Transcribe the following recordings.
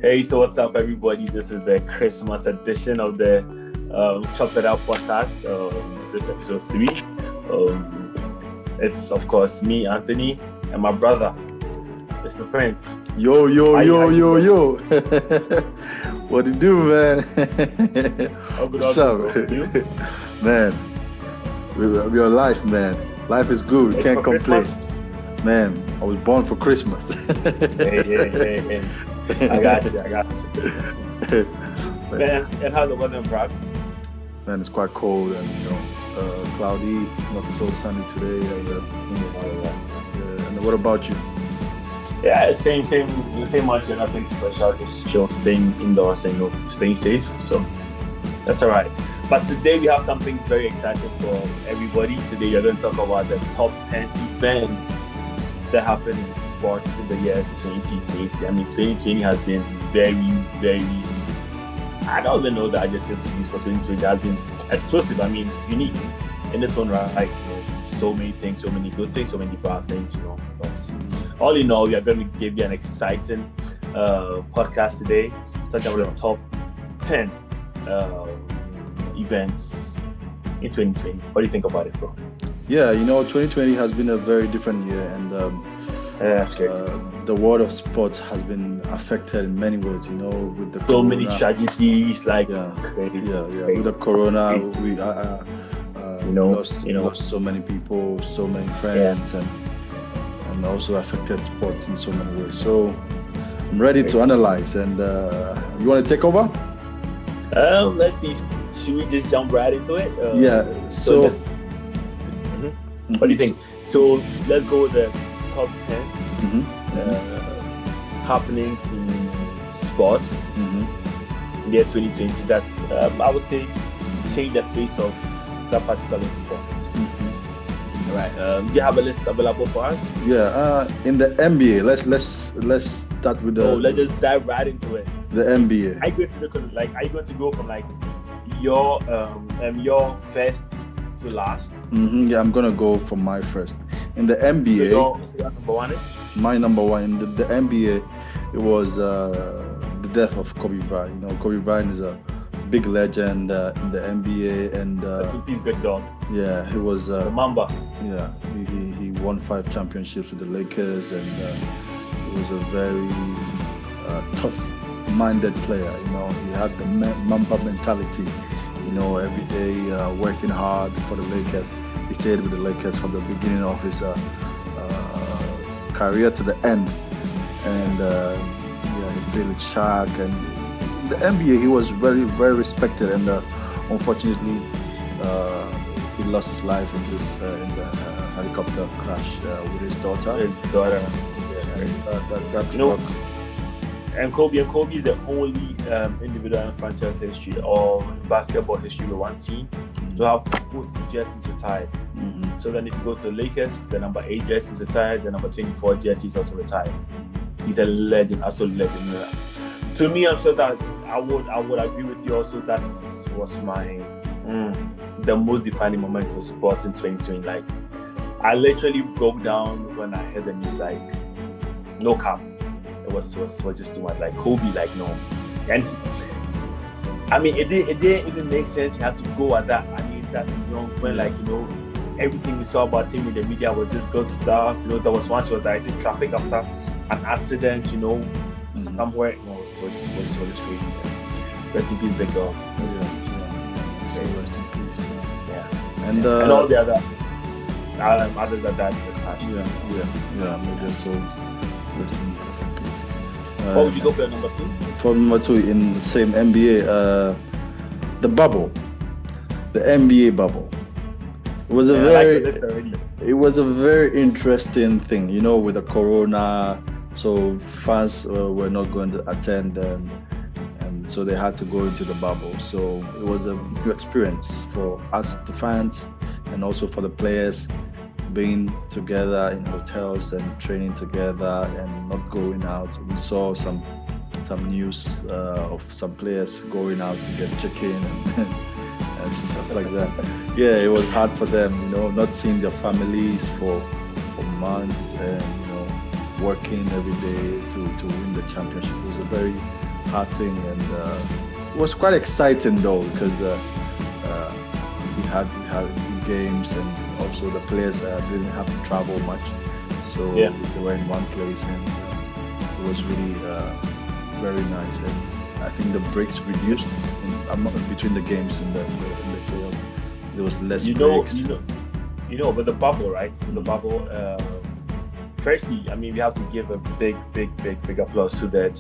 Hey, so what's up, everybody? This is the Christmas edition of the Chop It Out podcast. This episode 3. It's of course me, Anthony, and my brother, Mr. Prince. Yo. What it do, man? What's up? You? Man, we are alive, man. Life is good. Ready Can't for complain. Christmas? Man, I was born for Christmas. Hey. I got you. Man, and how's the weather in Prague? Man, it's quite cold and cloudy, not so sunny today. And what about you? Yeah, same much. Nothing special. Just chill, staying indoors and staying safe. So that's all right. But today we have something very exciting for everybody. Today we're going to talk about the top 10 events that happened in sports in the year 2020. I mean, 2020 has been very, I don't even know the adjectives to use for 2020. It has been explosive. I mean, unique in its own right. So many things, so many good things, so many bad things. But all in all, we are going to give you an exciting podcast today, talking about the top 10 events in 2020. What do you think about it, bro? Yeah, 2020 has been a very different year, and that's great. The world of sports has been affected in many ways. With the so corona. Many tragedies, like crazy. With the corona, we lost so many people, so many friends, and also affected sports in so many ways. So I'm ready to analyze. And you want to take over? Let's see. Should we just jump right into it? So what do you think? So let's go with the top 10 happenings in sports in the year 2020 that I would say changed the face of that particular sport. Right. Do you have a list available for us? Yeah. In the NBA, let's start with the. Let's just dive right into it. The NBA. Are you going to go from like your first to last? Yeah, I'm gonna go for my first. In the NBA, so your number one is? My number one in the NBA, it was the death of Kobe Bryant. Kobe Bryant is a big legend in the NBA, and peace, big dog. Yeah, he was the Mamba. Yeah, he won 5 championships with the Lakers, and he was a very tough-minded player. He had the Mamba mentality. Every day working hard for the Lakers. He stayed with the Lakers from the beginning of his career to the end. And he played with Shaq. And in the NBA, he was very, very respected. And unfortunately, he lost his life in the helicopter crash with his daughter. And Kobe is the only individual in franchise history or basketball history with one team to have both jerseys retired. So then if you go to the Lakers, the number 8 jersey is retired, the number 24 jersey is also retired. He's a legend, absolute legend. To me, I'm sure that I would agree with you also. That was the most defining moment for sports in 2020. Like, I literally broke down when I heard the news, like, no cap. It was just too much. Like Kobe, like no, and it didn't even make sense. He had to go at that. That young when everything we saw about him in the media was just good stuff. There was once he was directing traffic after an accident. Somewhere. It was just crazy. Man. Rest in peace, big dog. Rest in peace. Yeah. And all the others that died in the crash. Yeah. Maybe so. Rest in perfect peace. What would you go for your number 2? For number 2 in the same NBA, the bubble, the NBA bubble. It was it was a very interesting thing, with the corona. So fans were not going to attend, and so they had to go into the bubble. So it was a new experience for us, the fans, and also for the players. Being together in hotels and training together and not going out. We saw some news of some players going out to get chicken and stuff like that. Yeah, it was hard for them, not seeing their families for months and working every day to win the championship. It was a very hard thing, and it was quite exciting though, because we had games, and also the players didn't have to travel much, so they were in one place, and it was really very nice. And I think the breaks reduced between the games in the field. There was less breaks. With the bubble, right? With the bubble, firstly, I mean, we have to give a big applause to the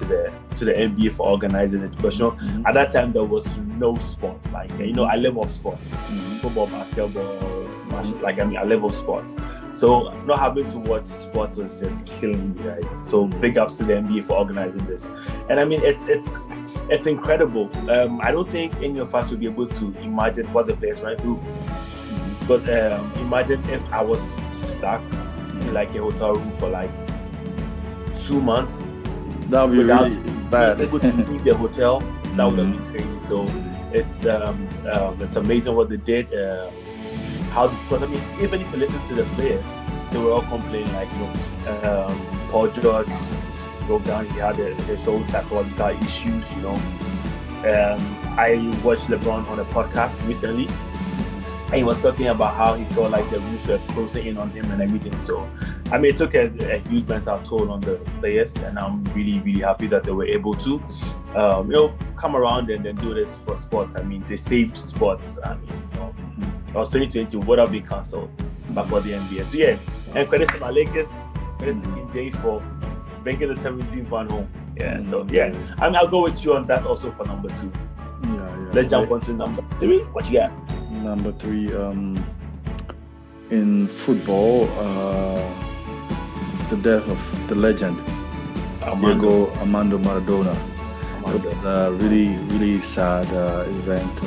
NBA for organizing it, because at that time there was no sports. Like I love sports, football, basketball, like I love sports. So not having to watch sports was just killing me, right? So big ups to the NBA for organizing this, and I mean it's incredible. I don't think any of us would be able to imagine what the players went through. But imagine if I was stuck in like a hotel room for like 2 months. That would be really bad. Being able to leave the hotel, that would have been crazy. So it's amazing what they did. Because I mean, even if you listen to the players, they were all complaining, like Paul George broke down. He had his own psychological issues. I watched LeBron on a podcast recently. And he was talking about how he felt like the rules were closing in on him and everything. So, I mean, it took a huge mental toll on the players, and I'm really, really happy that they were able to, come around and then do this for sports. I mean, they saved sports. I mean, it was 2020, would have been cancelled, but for the NBA. So yeah, and credit to my Lakers, credit to King James for bringing the 17th one home. Yeah, so yeah, and I'll go with you on that also for number 2. Yeah. Let's jump on to number 3. What you got? Number 3, in football, the death of the legend Diego Armando Maradona. It was a really, really sad event.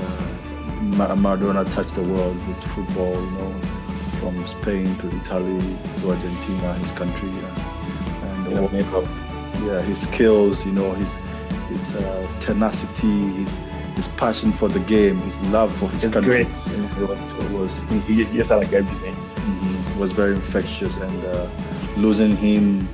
Maradona touched the world with football, from Spain to Italy to Argentina, his country, and his skills, his tenacity, his passion for the game, his love for his country. It's great. He just had like everything. It was very infectious, and losing him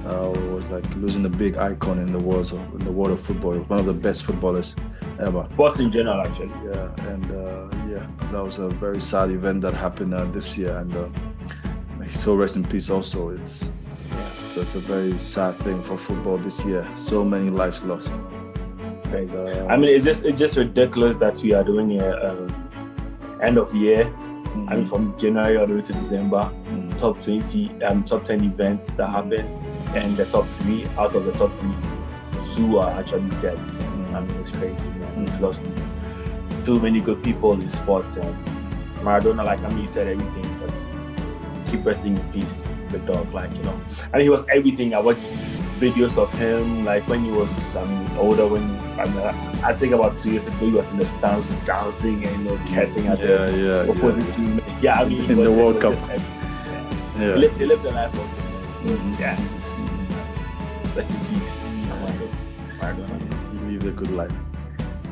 was like losing a big icon in the world of football. One of the best footballers ever. Sports in general, actually. Yeah, and that was a very sad event that happened this year, and so rest in peace. Also, so it's a very sad thing for football this year. So many lives lost. I mean, it's just ridiculous that we are doing end of year. I mean, from January all the way to December, top 10 events that happen, and the top 3 out of the top 3, 2 are actually dead. I mean, it's crazy. We've lost so many good people in sports, and Maradona, like you said everything. But keep resting in peace, the dog. And he was everything. I watched videos of him like when he was older. I think about 2 years ago, he was in the stands dancing and cursing at the opposite team. Yeah, I mean, in the World Cup. He lived a life also. So, rest in peace, Maradona. He lived a good life.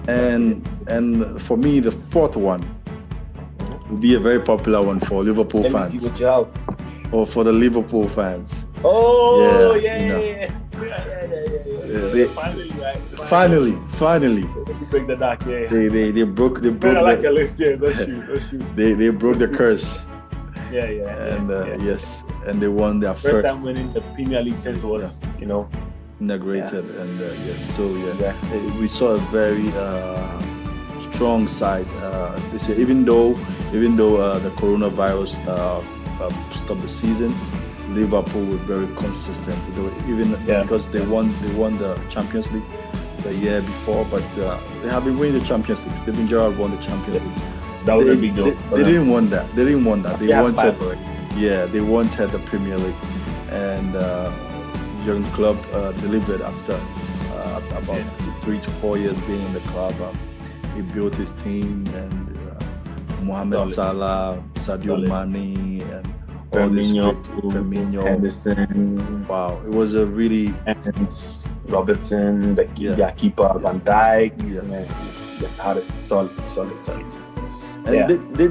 And for me, the 4th one would be a very popular one for Liverpool fans. Let me see what you have. Or for the Liverpool fans. Oh, Finally, right? Finally. To break the dark, They broke. I like your list, that's true. They broke the curse. And yes, and they won their first time winning the Premier League since it was, inaugurated, and we saw a very strong side this year. Even though the coronavirus stopped the season, Liverpool were very consistent. Because they won the Champions League the year before, but they have been winning the Champions League. Steven Gerrard won the Champions League. That was a big deal. They didn't want that. They wanted. They wanted the Premier League, and Jurgen Klopp delivered after about 3 to 4 years being in the club. He built his team, and Mohamed Salah, Sadio Mane, and Firmino, Henderson. Wow, it was a really Robertson, their keeper Van Dijk. They had a solid team. And they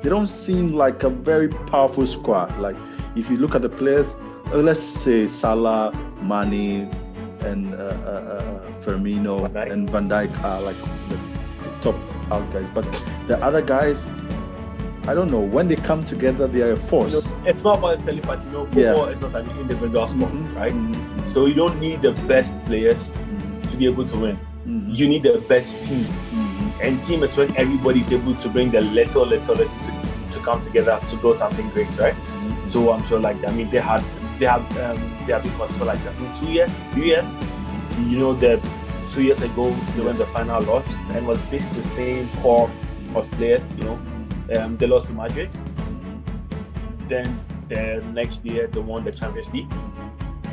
don't seem like a very powerful squad. Like if you look at the players, let's say Salah, Mane, and Firmino and Van Dijk are like the top out guys. But the other guys, I don't know. When they come together, they are a force. It's not about telepathy. Football is not an individual sport, right? So you don't need the best players to be able to win. You need the best team. And team is when everybody is able to bring the little to come together to build something great, right? So I'm sure, they have been possible like I think 2 years, 3 years. The 2 years ago they won the final lot and was basically the same core of players. They lost to Madrid. Then the next year they won the Champions League.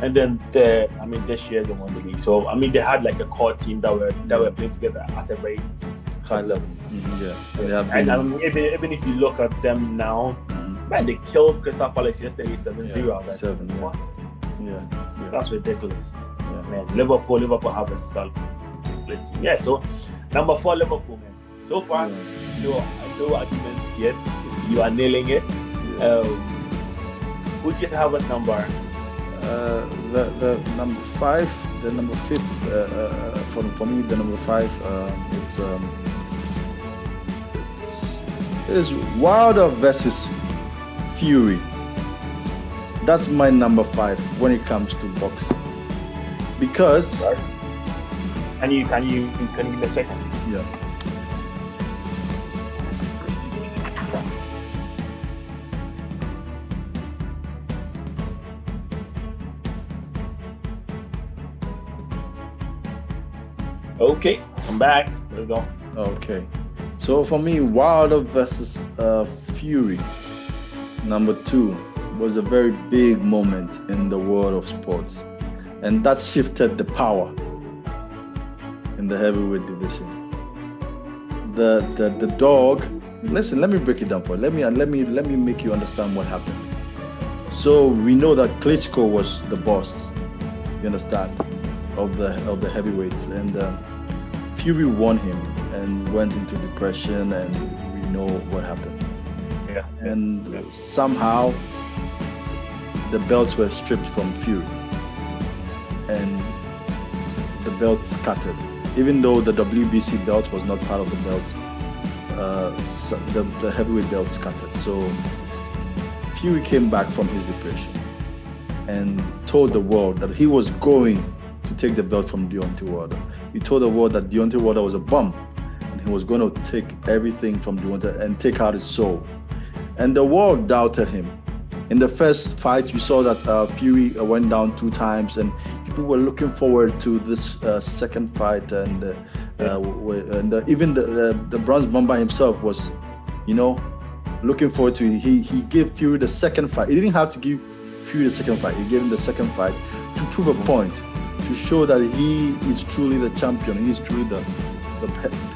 And then this year they won the league. So they had like a core team that were playing together at a very high level. And even if you look at them now, man, they killed Crystal Palace yesterday 7-0. 7. Yeah. That's ridiculous. Yeah. Man, Liverpool have a solid team. Yeah. So number 4, Liverpool, man. So far, no arguments yet. You are nailing it. Who do you have as number? The number 5, the number 5th for me, the number 5 it's Wilder versus Fury. That's my number 5 when it comes to boxing. Because can you give me a second? Yeah. Okay, I'm back. There we go. Okay. So for me, Wilder versus Fury, number 2, was a very big moment in the world of sports. And that shifted the power in the heavyweight division. The dog, listen, let me break it down for you. Let me make you understand what happened. So we know that Klitschko was the boss, you understand, of the heavyweights, and Fury won him and went into depression, and we know what happened. Yeah. And somehow the belts were stripped from Fury, and the belts scattered. Even though the WBC belt was not part of the belts, the heavyweight belt scattered. So Fury came back from his depression and told the world that he was going to take the belt from Deontay Wilder. He told the world that Deontay Wilder was a bum, and he was going to take everything from Deontay and take out his soul. And the world doubted him. In the first fight, you saw that Fury went down 2 times, and people were looking forward to this second fight. And even the Bronze Bomber himself was, looking forward to it. He gave Fury the second fight. He didn't have to give Fury the second fight. He gave him the second fight to prove a point, to show that he is truly the champion. He is truly the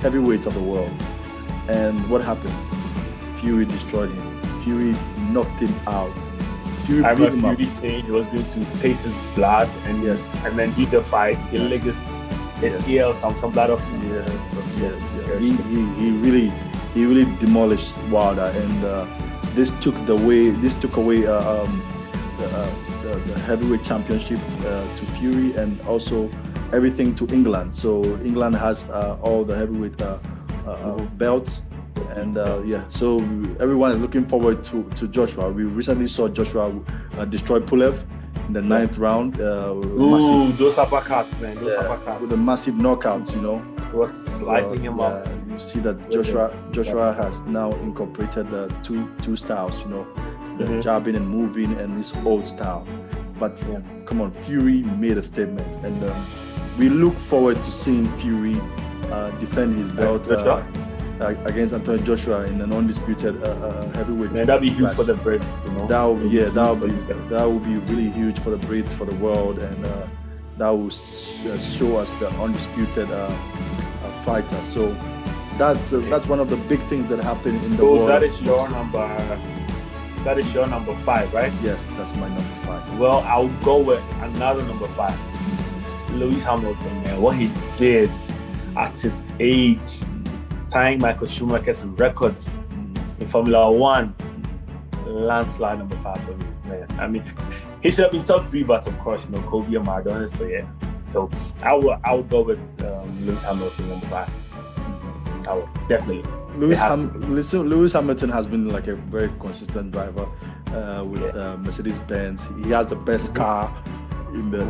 heavyweight of the world. And what happened? Fury destroyed him. Fury knocked him out. I remember Fury saying he was going to taste his blood and then do the fight. He licked his ear, some blood off. He really demolished Wilder, and this took away the heavyweight championship to Fury, and also everything to England. So England has all the heavyweight belts. And so everyone is looking forward to Joshua. We recently saw Joshua destroy Pulev in the 9th round. Those uppercuts, man. Uppercuts. With a massive knockouts, He was slicing him up. You see that Joshua has now incorporated the two styles, the jabbing and moving, and his old style. But come on, Fury made a statement, and we look forward to seeing Fury defend his belt against Anthony Joshua in an undisputed heavyweight. Man, that'd be huge for the Brits, That would be really huge for the Brits, for the world, and that will show us the undisputed fighter. So that's one of the big things that happened in the world. That is your number 5, right? Yes, that's my number 5. Well, I'll go with another number 5. Lewis Hamilton, man, what he did at his age, tying Michael Schumacher's records in Formula 1, landslide number 5 for me. Yeah. I mean, he should have been top 3, but of course, Kobe and Maradona. So yeah. So I would go with Lewis Hamilton number 5. I would definitely. Lewis Hamilton has been like a very consistent driver with Mercedes-Benz. He has the best car in the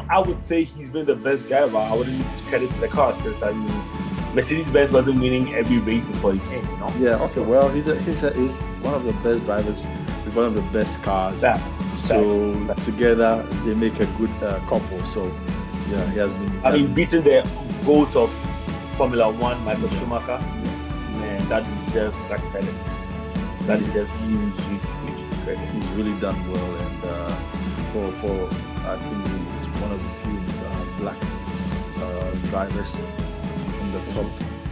I would say he's been the best driver. I wouldn't credit to the cars because I mean Mercedes-Benz wasn't winning every race before he came, Yeah. Okay. Well, he's one of the best drivers with one of the best cars. So together they make a good couple. So yeah, he has been. I mean, beating the GOAT of Formula One, Michael Schumacher. Man, that deserves that credit. That deserves huge credit. He's really done well, and for I think he's one of the few black drivers in the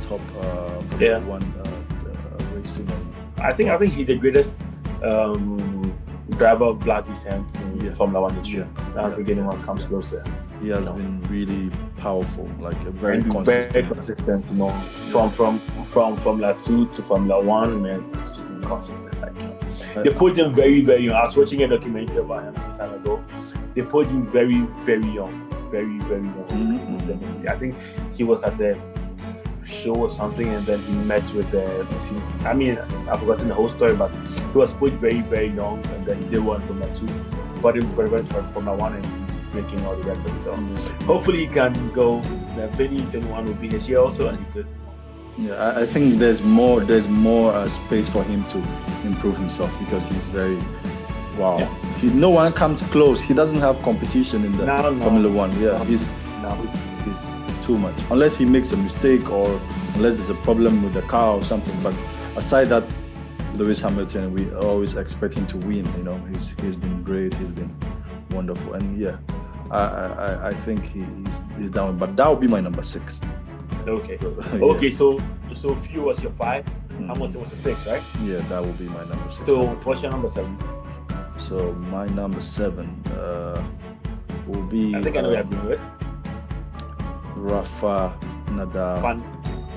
top Formula One racing. I think he's the greatest driver of black descent in Formula One history. I don't think anyone comes close to him. He has been really powerful, like a very consistent. From Formula 2 to Formula 1, man, it's just been consistent. They put him very, very young. I was watching a documentary about him some time ago. They put him very, very young. Very, very young. Mm-hmm. I think he was at the show or something, and then he met with the Mercedes. I mean, I've forgotten the whole story, but he was put very, very young, and then he did one from Formula 2. But he went from Formula 1 and he's breaking all the records. So hopefully he can go. 2021 will be his year also, and he could. Yeah, I think there's more space for him to improve himself because he's very no one comes close. He doesn't have competition in the Formula 1. Yeah, he's too much. Unless he makes a mistake or unless there's a problem with the car or something. But aside that, Lewis Hamilton, we always expect him to win. He's been great. He's been wonderful, and I think he's down. But that would be my number 6. Okay. Okay. So Few was your 5. Hamilton was your 6, right? Yeah, that would be my number 6. So what's your number 7? So my number 7 will be. I think I know what you're with. Rafa Nadal.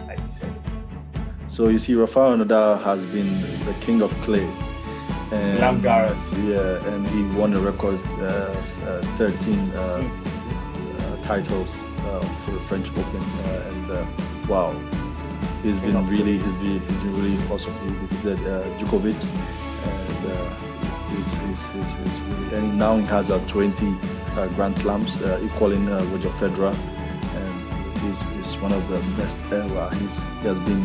I said it. So you see, Rafael Nadal has been the king of clay. Roland Garros. Yeah, and he won a record 13 titles for the French Open, and wow, he's been really awesome. He defeated Djokovic, and he's really, and now he has 20 Grand Slams, equaling Roger Federer, and he's one of the best ever. He has been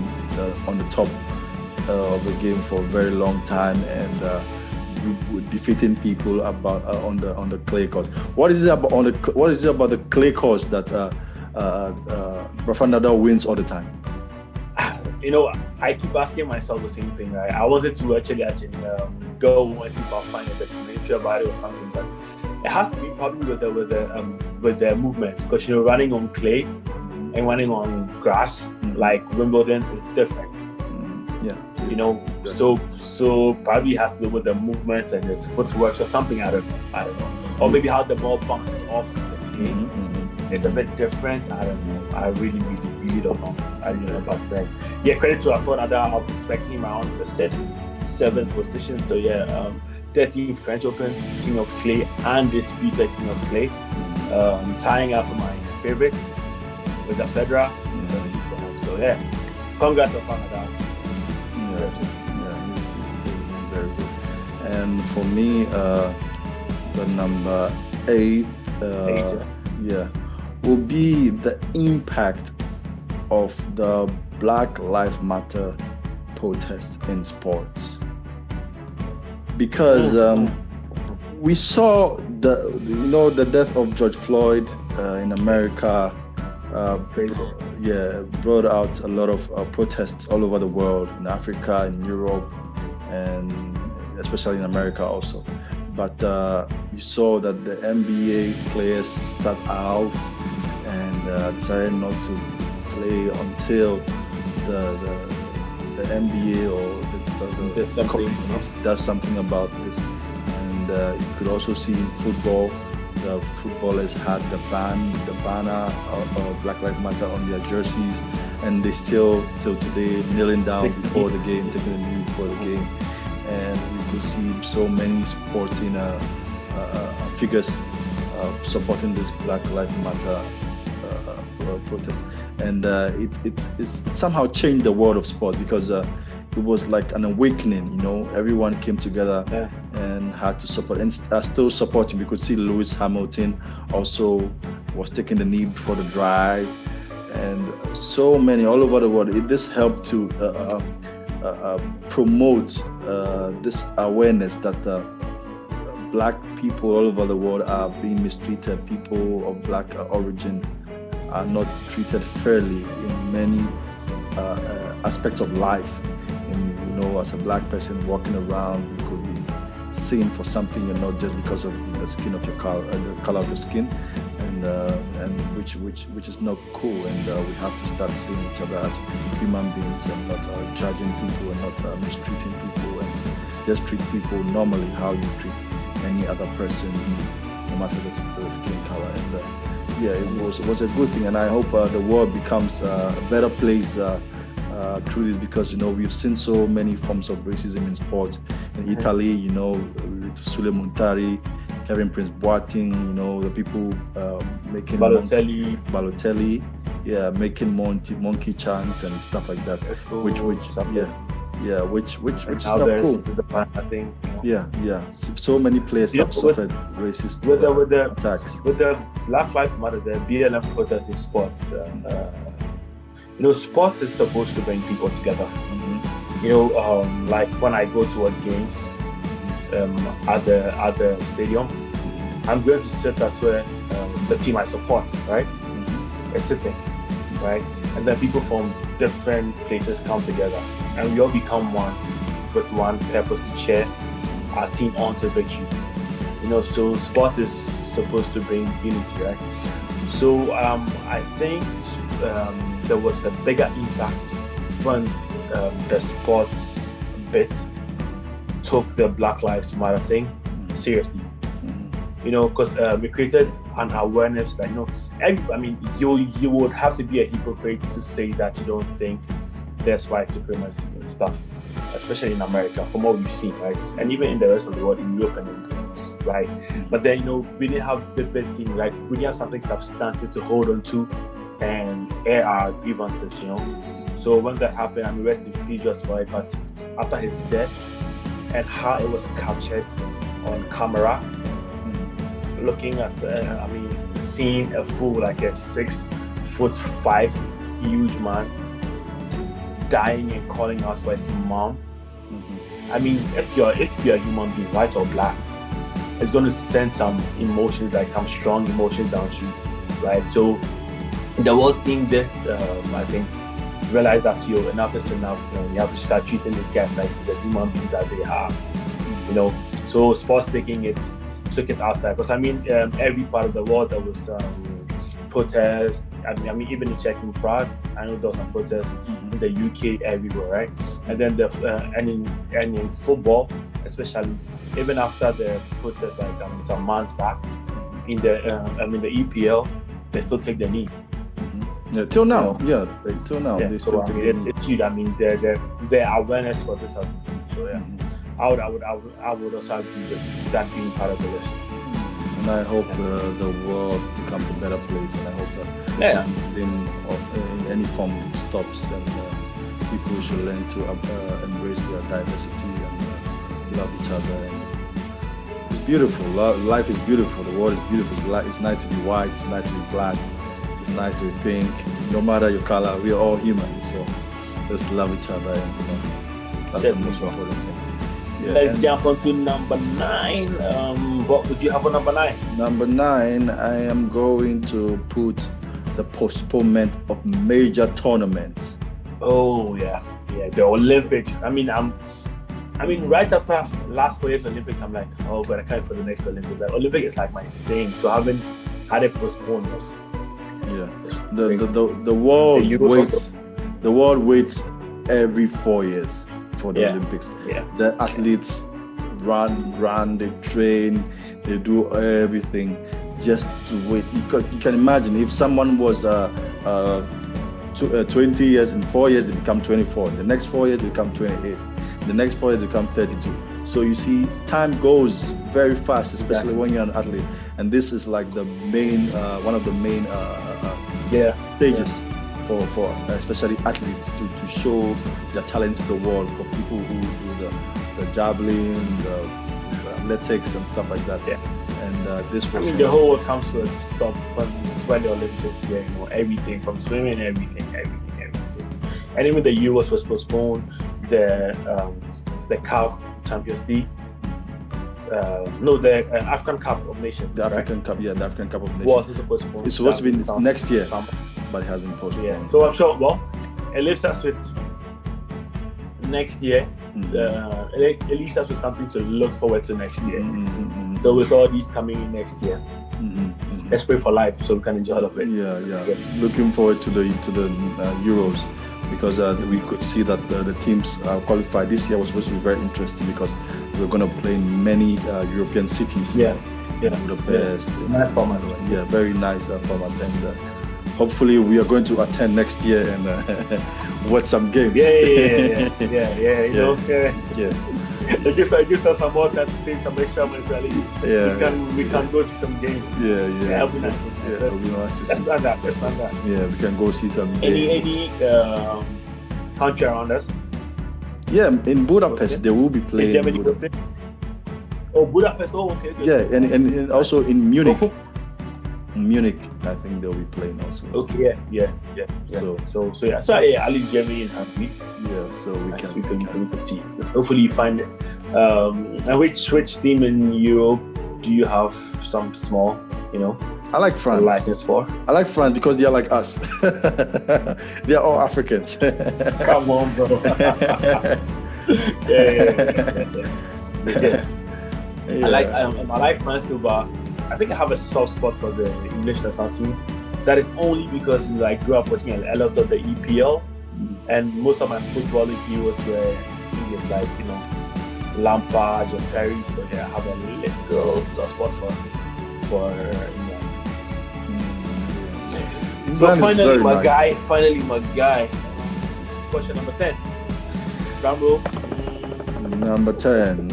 on the top of the game for a very long time, and defeating people on the clay course. What is it about the clay course that Rafa Nadal wins all the time? I keep asking myself the same thing. Right? I wanted to actually go and see if I'll find a documentary about it or something, but it has to be probably with the movements, because running on clay and running on grass like Wimbledon is different. So probably has to do with the movements and his footwork or something. I don't know. Or maybe how the ball bounces off the clay. It's a bit different. I don't know. I really don't know. I don't know about that. Yeah, credit to Rafa Nadal. I was expecting him around the 7th position. So 13 French Opens, King of Clay, and this Peter King of Clay. Tying up my favorites with the Federer. So congrats Rafa Nadal. Yeah, he's very good. And for me, the number 8, will be the impact of the Black Lives Matter protests in sports. Because we saw the death of George Floyd in America. Brought out a lot of protests all over the world, in Africa, in Europe, and especially in America also. But you saw that the NBA players sat out and decided not to play until the NBA or the does something about this. And you could also see in football, the footballers had the banner of Black Lives Matter on their jerseys, and they still till today kneeling down before the game, taking a knee before the game. And we could see so many sporting figures supporting this Black Lives Matter protest, and it somehow changed the world of sport, because it was like an awakening. You know, everyone came together and had to support, and are still supporting. We could see Lewis Hamilton also was taking the knee before the drive, and so many all over the world. This helped to promote this awareness that Black people all over the world are being mistreated. People of Black origin are not treated fairly in many aspects of life. And you know, as a Black person walking around, you could be seen for something you're not, just because of the skin of your color, the color of your skin, and which is not cool. And we have to start seeing each other as human beings, and not judging people, and not mistreating people, and just treat people normally how you treat any other person, no matter the skin color. And yeah, it was a good thing, and I hope the world becomes a better place through this, because you know, we've seen so many forms of racism in sports. In Italy, you know, with Sule Muntari, Kevin Prince Boateng, you know, the people making Balotelli, yeah, making monkey chants and stuff like that, which is not cool. I think. Yeah. So many players have suffered racist attacks. With the Black Lives Matter, the BLM protest in sports, you know, sports is supposed to bring people together. Mm-hmm. You know, like when I go to a games at the stadium, I'm going to sit at where the team I support, right, is sitting, right, and then people from different places come together, and we all become one, with one purpose: to cheer our team on to victory. You know, so sport is supposed to bring unity, right? So I think there was a bigger impact when the sports bit took the Black Lives Matter thing seriously. You know, because we created an awareness that, you know, you would have to be a hypocrite to say that you don't think there's white supremacy and stuff, especially in America, from what we've seen, right? And even in the rest of the world, in Europe and everything, right? But then, you know, we didn't have different things, like we didn't have something substantive to hold on to and air our grievances, you know. So when that happened, I mean, rest in peace, just right, but after his death and how it was captured on camera, looking at, seeing a fool, like a 6'5" huge man dying and calling us for his mom. I mean, if you're a human being, white or black, it's going to send some emotions, like some strong emotions down to you, right? So the world seeing this, I think, realize that enough is enough. You know, you have to start treating these guys like the human beings that they are. You know, so sports took it outside, because I mean, every part of the world there was protests. I mean, even in Czech and Prague, I know there was some protests in the UK, everywhere, right? And then and in football, especially, even after the protests, like some months back, in the EPL, they still take the knee. Yeah, till now. Till now. Yeah, so it's huge. I mean, the awareness for this. So yeah. I would also agree with that being part of the list. And I hope the world becomes a better place, and I hope that in any form stops, and people should learn to embrace their diversity and love each other. And it's beautiful. Life is beautiful. The world is beautiful. It's nice to be white. It's nice to be black. It's nice to be pink. No matter your color, we are all human. So let's love each other, and that's the most important thing. Yeah, let's jump on to number 9. What would you have on number 9? Number 9, I am going to put the postponement of major tournaments. Oh yeah, the Olympics. I mean, right after last 4 years Olympics, I'm like, oh, but I can't for the next Olympics. Like, Olympic is like my thing, so I haven't had it postponed. Yeah, the world waits. The world waits every 4 years for the Olympics. Yeah. The athletes run, they train, they do everything just to wait. You can imagine if someone was 20 years, in 4 years they become 24. The next 4 years they become 28. The next 4 years they become 32. So you see, time goes very fast, especially when you're an athlete. And this is like the main, one of the main stages for especially athletes to show their talent to the world. For people who do the javelin, the athletics and stuff like that. Yeah. And this was. I mean, the whole world comes to a stop when the Olympics here. You know, everything from swimming, everything. And even the Euros was postponed. The CAF Champions League. The African Cup of Nations. The African Cup, the African Cup of Nations was also postponed. It's supposed to be next year, but it has been postponed. Yeah, so I'm sure. Well, it leaves us with next year. It leaves us with something to look forward to next year. So with all these coming in next year, let's pray for life so we can enjoy all of it. Yeah. Looking forward to the Euros. Because we could see that the teams qualified this year was supposed to be very interesting because we're going to play in many European cities. Budapest. Nice format. Yeah, very nice format. And hopefully we are going to attend next year and watch some games. Yeah. It gives us some more time to save some extra money at least. We can go see some games. That'll be nice. It'll be nice to see. Let's plan that. Yeah, we can go see some any country around us. Yeah, in Budapest they will be playing. Is Germany hosting? Oh, Budapest. Oh, okay. Yeah, and also in Munich. In Munich, I think they'll be playing also. Okay, yeah. So at least Germany and Hungary. Yeah, so we can see. Hopefully you find it. And which team in Europe do you have some small, I like France. Likeness for? I like France because they are like us. They are all Africans. Come on, bro. Yeah. I like France too, but I think I have a soft spot for the English national team. That is only because I grew up watching a lot of the EPL, and most of my footballing heroes were English, like Lampard or Terry. So yeah, I have a little soft spot for England. So finally, my guy. Question number 10. Drum roll. Number 10.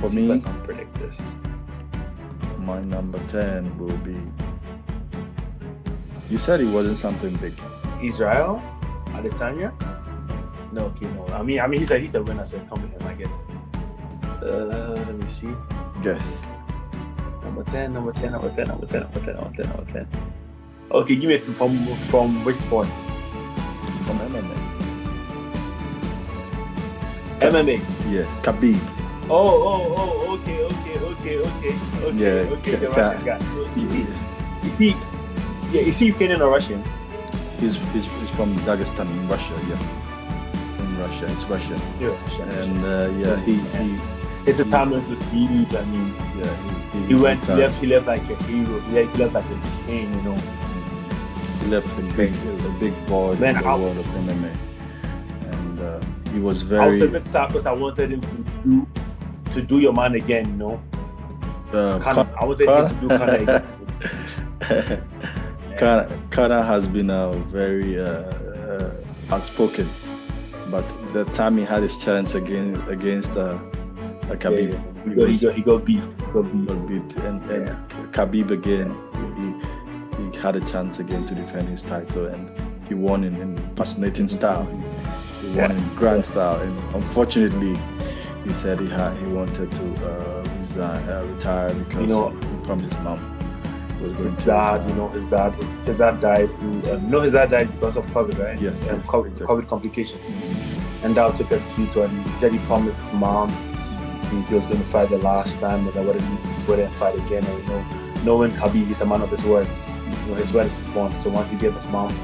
For me, I can predict this. My number 10 will be. You said it wasn't something big. Israel Adesanya? No. I mean he's a winner, so come with him, I guess. Let me see. Guess. Number 10. Okay, give me it from which sport? From MMA. MMA. Yes, Khabib. Oh, okay. Yeah, the Russian guy. Is he Ukrainian or Russian? He's from Dagestan in Russia. Yeah, in Russia, it's Russian. Yeah, Russian. And he his retirement was huge. I mean, he left like a hero. He left like a king, He left a big boy in the world of MMA, and he was very. I was a bit sad because I wanted him to do your man again, I wanted him to do Conor again. Conor has been very outspoken, but the time he had his chance against Khabib, he got beat. And Khabib again, he had a chance again to defend his title, and he won in fascinating style. He won in grand style, and unfortunately, he said he wanted to retire because he promised his mom he was going to. His dad died through. His dad died because of COVID, right? Yes. COVID complication, and that took a huge toll. He said he promised his mom he was going to fight the last time, and I wouldn't fight again. And knowing Khabib is a man of his words, his word is bond. So once he gave his mom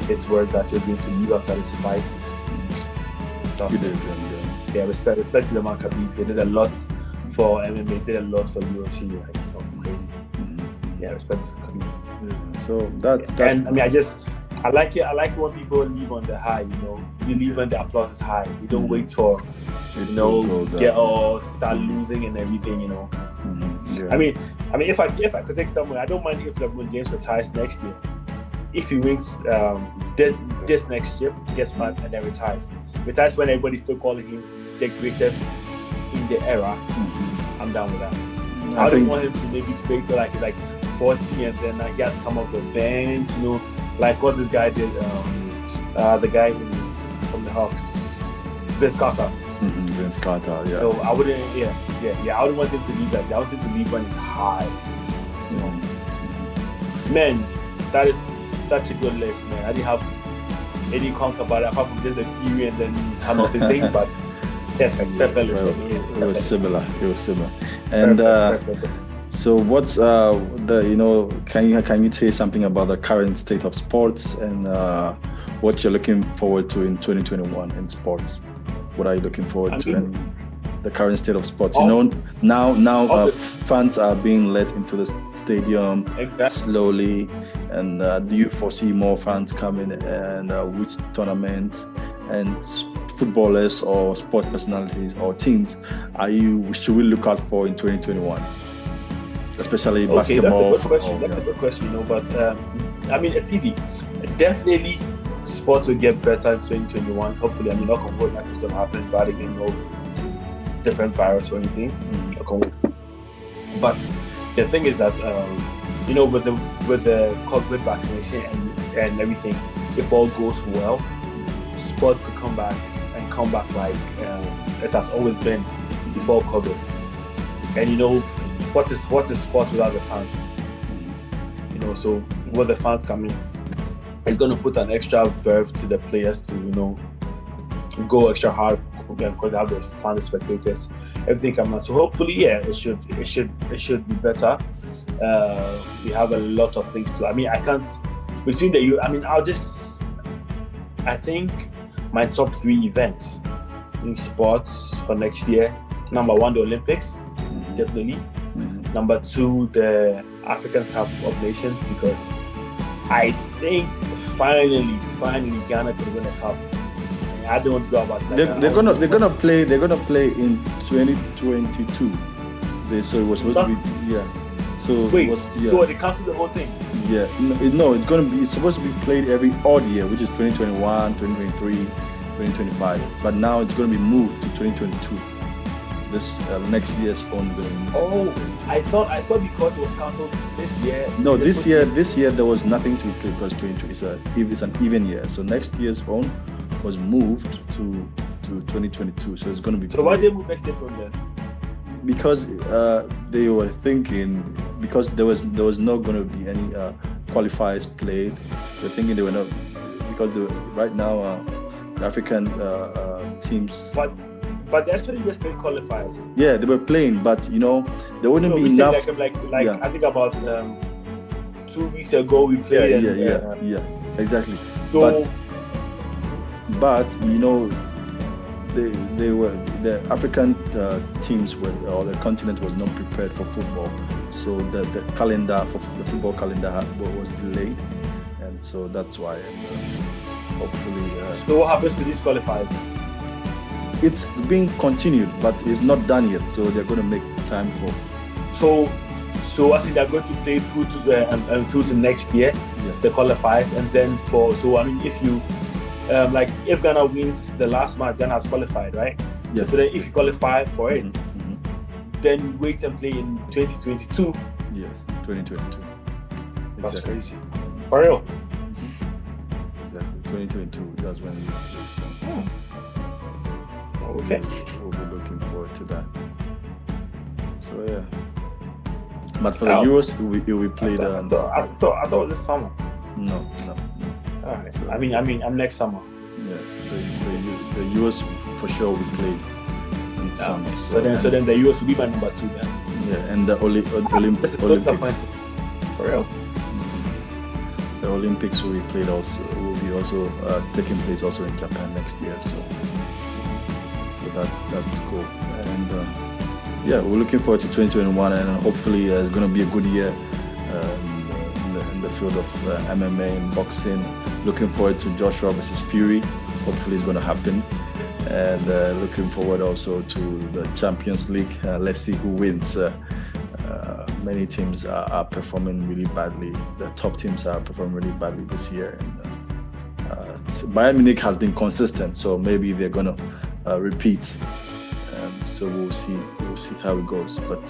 his word that he was going to leave after this fight, he did. Yeah, respect to the man Khabib. They did a lot for MMA, did a lot for UFC. Crazy. Yeah, respect to Khabib. So that's and I mean, I like it. I like when people leave on the high. You leave when the applause is high. You don't wait for get or start losing and everything. Yeah. I mean, if I could take someone, I don't mind if LeBron James retires next year. if he wins this next year, gets back and then retires. Retires when everybody's still calling him the greatest in the era. I'm down with that. I don't want him to maybe play to like 40 and then he has to come off the bench, like what this guy did. The guy from the Hawks, Vince Carter. Vince Carter, yeah. So I wouldn't, I wouldn't want him to leave that. I want him to leave when it's high. Man, that is such a good list, man. I didn't have any comments about it apart from just the Fury and then Hamilton thing, but perfect list for me. It was similar. And perfect. So what's can you say something about the current state of sports and what you're looking forward to in 2021 in sports? What are you looking forward to in the current state of sports? Now fans are being let into the stadium slowly, and do you foresee more fans coming, and which tournaments and footballers or sport personalities or teams should we look out for in 2021? Especially basketball. That's a good question, but it's easy. Definitely sports will get better in 2021. Hopefully, knock on wood, nothing's going to happen. But again, no different virus or anything. But the thing is that with the COVID vaccination and everything, if all goes well, sports could come back like it has always been before COVID. And what is sport without the fans? So with the fans coming, it's going to put an extra verve to the players to go extra hard because they have the fans, spectators, everything coming out. So hopefully, it should be better. We have a lot of things to. I can't between the. I think my top 3 events in sports for next year. Number 1, the Olympics, definitely. Number 2, the African Cup of Nations, because I think finally Ghana could win a cup. I don't want to go about that. They're gonna play in 2022. So it was supposed to be So so they canceled the whole thing. Yeah, no, it's supposed to be played every odd year, which is 2021, 2023, 2025. But now it's going to be moved to 2022. This next year's phone will be moved. Oh, I thought because it was cancelled this year. No, this year there was nothing to play because 2020 it's an even year. So next year's phone was moved to 2022. So it's going to be. So why did they move next year's phone then? Because they were thinking, because there was not going to be any qualifiers played. They're thinking they were not, because right now the African teams. But they actually just played qualifiers. Yeah, they were playing, but there wouldn't be enough. I think about 2 weeks ago we played. Yeah, exactly. So, but the African teams or the continent was not prepared for football, so the calendar for the football calendar was delayed, and so that's why. Hopefully. So what happens to these qualifiers? It's being continued, but it's not done yet. So they're going to make time for. So I think they're going to play through to next year, the qualifiers, and then if you. If Ghana wins the last match, Ghana has qualified, right? Yes. So then if you qualify for it, then you wait and play in 2022. Yes, 2022. That's crazy. For real? Exactly. 2022, that's when we play. Okay. We'll be looking forward to that. So yeah. But for the Euros, we played. I thought it was this summer. No. All right. I'm next summer. Yeah. The Euros for sure we played in summer. So then the Euros will be my number 2 then. Yeah, and the Olympics. For real. The Olympics will be taking place also in Japan next year. So that's cool. And we're looking forward to 2021, and hopefully it's going to be a good year in the field of MMA and boxing. Looking forward to Joshua versus Fury. Hopefully it's going to happen. And looking forward also to the Champions League. Let's see who wins many teams are performing really badly. The top teams are performing really badly this year. And so Bayern Munich has been consistent, so maybe they're gonna repeat. So we'll see how it goes. But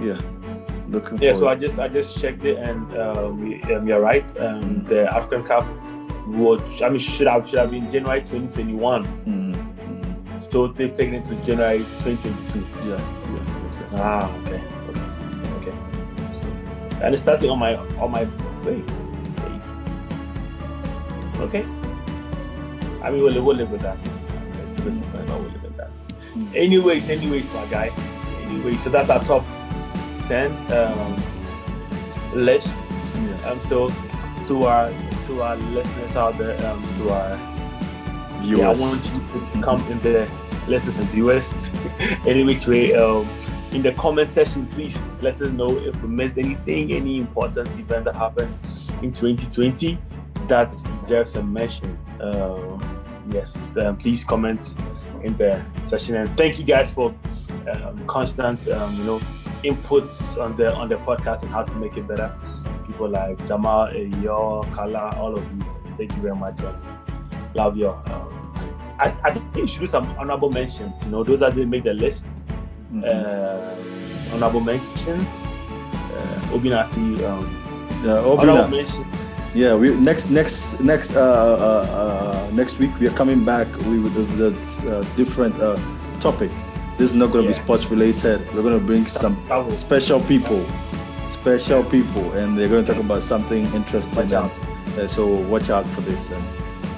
yeah, looking. Yeah, so I just checked it, and you're right. The African Cup should have been January 2021. Mm-hmm. So they've taken it to January 2022. Yeah. Exactly. Okay. So, and it's starting on my wait. Okay. I mean, we'll live with that. We'll live with that. Anyways, my guy. So that's our top 10 list. Yeah. So to our listeners out there, to our viewers, I want you to come in there, listeners and viewers. Any which way, in the comment section, please let us know if we missed anything, any important event that happened in 2020 that deserves a mention. Yes, please comment in the session, and thank you guys for constant inputs on the podcast and how to make it better. People like Jamal, Yo, Kala, all of you, thank you very much. Love you. I think we should do some honorable mentions. Those that didn't make the list. Honorable mentions. Obinasi. Honorable mention. Yeah, we next week we are coming back with a different topic. This is not going to be sports related. We're going to bring some special people, and they're going to talk about something interesting. Watch out. So watch out for this, and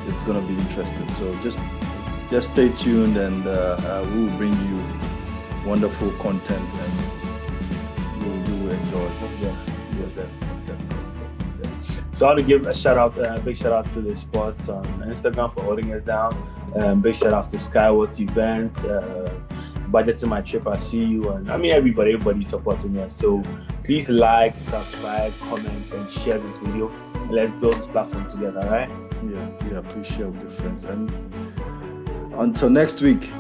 it's going to be interesting. So just stay tuned, and we will bring you wonderful content, and you will enjoy. Yes, definitely. So I want to give a big shout out to the sports on Instagram for holding us down. Big shout out to Skywards event, budgeting my trip. I see you, and everybody supporting us. So please like, subscribe, comment, and share this video. Let's build this platform together, right? Yeah. Please share with your friends. And until next week.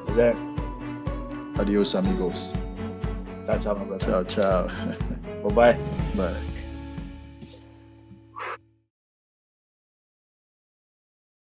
Is that? Adios, amigos. Ciao, my brother. Ciao. Bye. Bye.